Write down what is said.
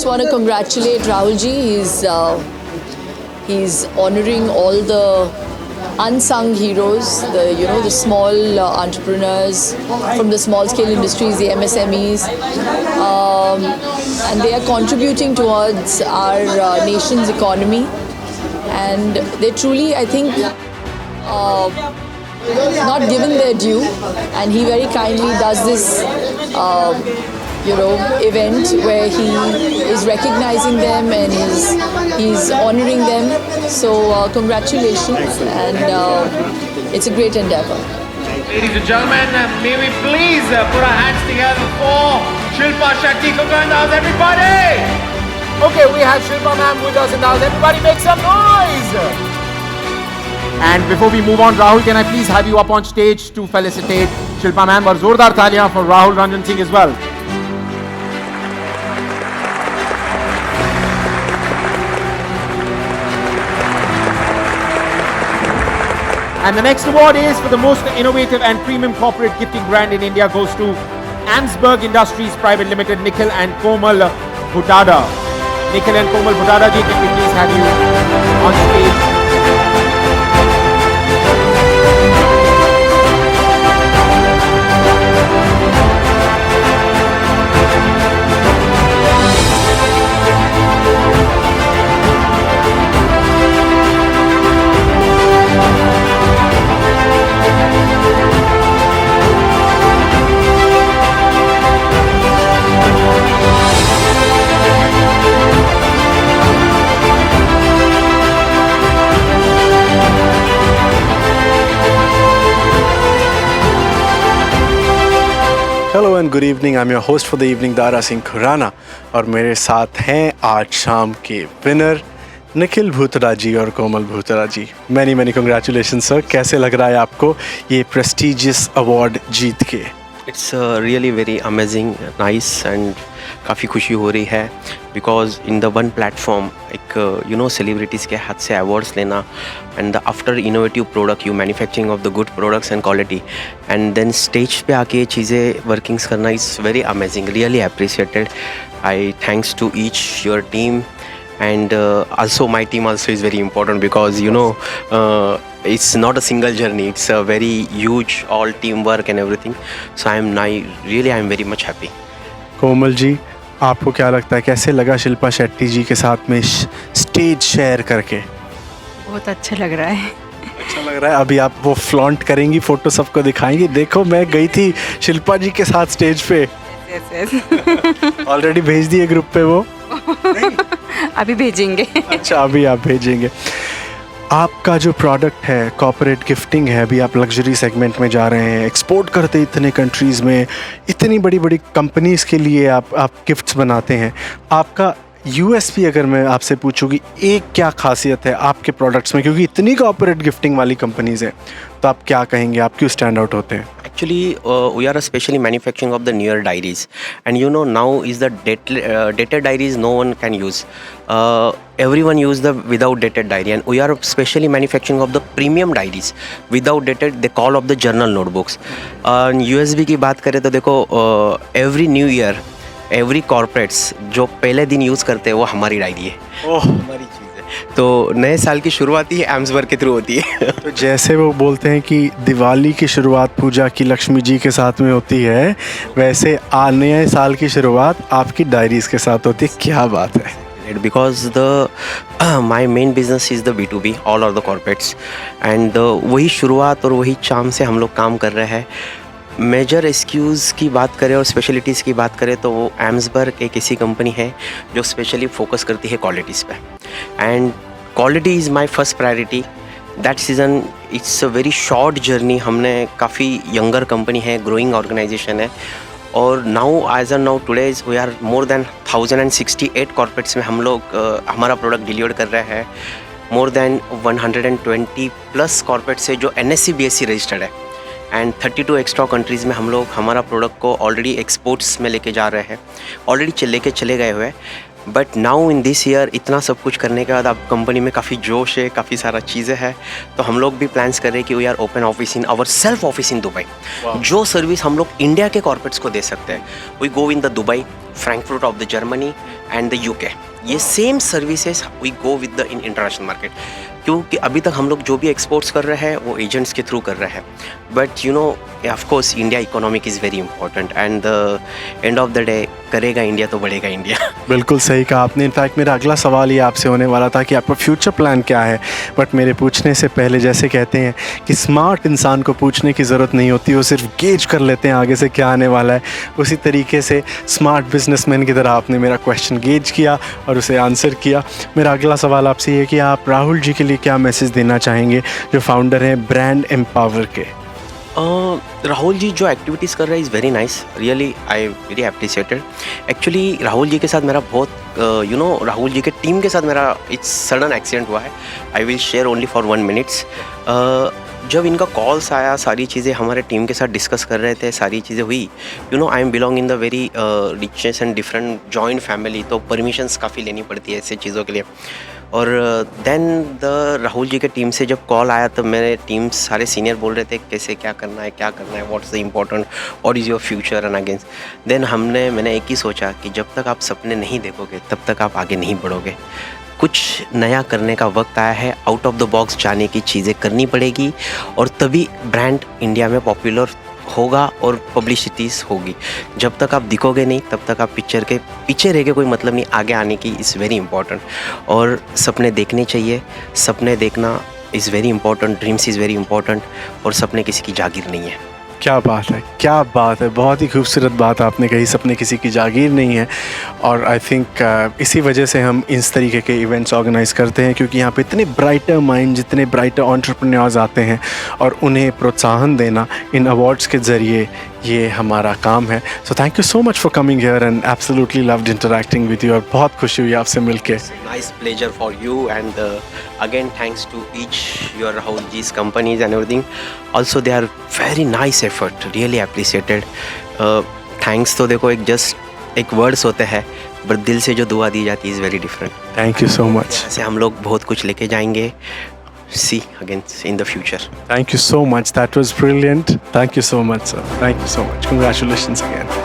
just want to congratulate Rahul ji. He's honouring all the unsung heroes, the small entrepreneurs from the small scale industries, the MSMEs, and they are contributing towards our nation's economy, and they truly, I think, not given their due, and he very kindly does this event where he is recognizing them and he's honoring them. So congratulations, and it's a great endeavor. Ladies and gentlemen, may we please put our hands together for Shilpa Shetty. House, everybody! Okay, we have Shilpa ma'am with us in the house. Everybody make some noise! And before we move on, Rahul, can I please have you up on stage to felicitate Shilpa ma'am? और जोरदार तालियां for Rahul Ranjan Singh as well. And the next award is for the most innovative and premium corporate gifting brand in India goes to Amsberg Industries Private Limited, Nikhil and Komal Bhutada. Nikhil and Komal Bhutada ji, can we please have you on stage? Hello and good evening, I am your host for the evening Dara Singh Khurana, और मेरे साथ हैं आज शाम के winner Nikhil भूतड़ा जी और कोमल भूतड़ा जी। Many many congratulation sir, कैसे लग रहा है आपको ये प्रेस्टिजियस अवार्ड जीत के? It's really very amazing, nice, and काफ़ी खुशी हो रही है because in the one platform एक सेलिब्रिटीज़ के हाथ से अवार्ड्स लेना and the after innovative product you manufacturing of the good products and quality and then stage पे आके ये चीज़ें वर्किंग्स करना is very amazing, really appreciated. I thanks to each your team and also my team also is very important because it's not a single journey, it's a very huge all teamwork and everything, so I'm very much happy. Komal ji, आपको क्या लगता है, कैसे लगा शिल्पा शेट्टी जी के साथ में stage share करके? बहुत अच्छा लग रहा है. अच्छा लग रहा है. अभी आप वो फ्लॉन्ट करेंगी, फोटो सबको दिखाएंगी, देखो मैं गई थी शिल्पा जी के साथ स्टेज पे. ऑलरेडी भेज दिए ग्रुप पे वो? अभी भेजेंगे. अच्छा, अभी आप भेजेंगे. आपका जो प्रोडक्ट है कॉर्पोरेट गिफ्टिंग है, अभी आप लग्जरी सेगमेंट में जा रहे हैं, एक्सपोर्ट करते इतने कंट्रीज़ में, इतनी बड़ी बड़ी कंपनीज़ के लिए आप गिफ्ट्स बनाते हैं. आपका यूएसपी अगर मैं आपसे पूछूँ कि एक क्या खासियत है आपके प्रोडक्ट्स में, क्योंकि इतनी कॉर्पोरेट गिफ्टिंग वाली कंपनीज़ हैं, तो आप क्या कहेंगे, आप क्यों स्टैंड आउट होते हैं? Actually, we are especially manufacturing of the newer diaries, and now is the dated diaries no one can use. Everyone use the without dated diary, and we are specially manufacturing of the premium diaries without dated. They call of the journal notebooks. USB की बात करें तो देखो, every new year, every corporates जो पहले दिन use करते हैं वो हमारी डायरी है. हमारी चीज़ है. तो नए साल की शुरुआत ही एम्सबर्ग के थ्रू होती है. तो जैसे वो बोलते हैं कि दिवाली की शुरुआत पूजा की लक्ष्मी जी के साथ में होती है, वैसे नए साल की शुरुआत आपकी डायरीज के साथ होती है. क्या बात है. Because my main business is the B2B, all are the corporates, and वही शुरुआत और वही चाम से हम लोग काम कर रहे हैं. मेजर SKUs की बात करें और स्पेशलिटीज़ की बात करें तो वो एम्सबर्ग एक ऐसी कंपनी है जो स्पेशली फोकस करती है क्वालिटीज़ पे, and quality is my first priority. That season it's a very short journey. हमने काफ़ी यंगर कंपनी है, ग्रोइंग ऑर्गेनाइजेशन है, और now as now today we are more than 1068 corporates में हम लोग हमारा प्रोडक्ट डिलीवर कर रहे हैं. मोर देन 120 प्लस कॉर्पोरेट्स है जो NSE BSE रजिस्टर्ड है, एंड 32 एक्स्ट्रा कंट्रीज़ में हम लोग हमारा प्रोडक्ट को ऑलरेडी एक्सपोर्ट्स में लेके जा रहे हैं, ऑलरेडी लेके चले गए हुए. But now in this year इतना सब कुछ करने के बाद अब कंपनी में काफ़ी जोश है, काफ़ी सारा चीज़ें हैं, तो हम लोग भी प्लान्स कर रहे हैं कि we are open office in our self office in Dubai. जो सर्विस हम लोग इंडिया के कॉर्पोरेट्स को दे सकते हैं, we go in the Dubai, Frankfurt of the Germany, and the UK, ये same services we go with the in international market, क्योंकि अभी तक हम लोग जो भी एक्सपोर्ट्स कर रहे हैं वो एजेंट्स के थ्रू कर रहे हैं, but you know of course India economic is very important and the end of the day करेगा इंडिया तो बढ़ेगा इंडिया। बिल्कुल सही कहा आपने। इनफैक्ट मेरा अगला सवाल ये आपसे होने वाला था कि आपका फ्यूचर प्लान क्या है, बट मेरे पूछने से पहले जैसे कहते हैं कि स्मार्ट इंसान को पूछने की ज़रूरत नहीं होती, वो सिर्फ गेज कर लेते हैं आगे से क्या आने वाला है। उसी तरीके से स्मार्ट बिजनेसमैन की तरह आपने मेरा क्वेश्चन गेज किया और उसे आंसर किया। मेरा अगला सवाल आपसे ये है कि आप राहुल जी के लिए क्या मैसेज देना चाहेंगे, जो फाउंडर हैं ब्रांड एम्पावर के? राहुल जी जो एक्टिविटीज़ कर रहे हैं is very nice, really I very appreciated. Actually Rahul ji के साथ मेरा बहुत राहुल जी के टीम के साथ मेरा इट्स सडन एक्सीडेंट हुआ है। I will share only for 1 minutes. जब इनका कॉल्स आया, सारी चीज़ें हमारे टीम के साथ डिस्कस कर रहे थे, सारी चीज़ें हुई। I am belong in the very richest and different joint family, तो परमिशंस काफ़ी लेनी पड़ती है ऐसे चीज़ों के लिए। और देन द राहुल जी के टीम से जब कॉल आया तो मेरे टीम सारे सीनियर बोल रहे थे कैसे क्या करना है, what's the important, what is your future and against. Then मैंने एक ही सोचा कि जब तक आप सपने नहीं देखोगे तब तक आप आगे नहीं बढ़ोगे। कुछ नया करने का वक्त आया है, आउट ऑफ द बॉक्स जाने की चीज़ें करनी पड़ेगी और तभी ब्रांड इंडिया में पॉपुलर होगा और पब्लिसिटीज़ होगी। जब तक आप दिखोगे नहीं तब तक आप पिक्चर के पीछे रह के कोई मतलब नहीं, आगे आने की इज़ वेरी इंपॉर्टेंट। और सपने देखने चाहिए, सपने देखना is very important, dreams is very important, और सपने किसी की जागीर नहीं है। क्या बात है, क्या बात है, बहुत ही खूबसूरत बात आपने कही। सपने किसी की जागीर नहीं है और आई थिंक इसी वजह से हम इस तरीके के इवेंट्स ऑर्गेनाइज़ करते हैं, क्योंकि यहाँ पे इतने ब्राइटर माइंड, जितने ब्राइटर एंटरप्रेन्योर्स आते हैं और उन्हें प्रोत्साहन देना इन अवार्ड्स के ज़रिए ये हमारा काम है। So thank you so much for coming here and absolutely loved interacting with you, और बहुत खुशी हुई आपसे मिलके। Nice pleasure for you and again thanks to each your Rahul Ji's companies and everything. Also they are very nice effort, really appreciated. Thanks तो देखो एक words होते हैं, बट दिल से जो दुआ दी जाती है is very different. Thank you so much. ऐसे हम लोग बहुत कुछ लेके जाएंगे, see again in the future. Thank you so much. That was brilliant. Thank you so much, sir. Thank you so much. Congratulations again.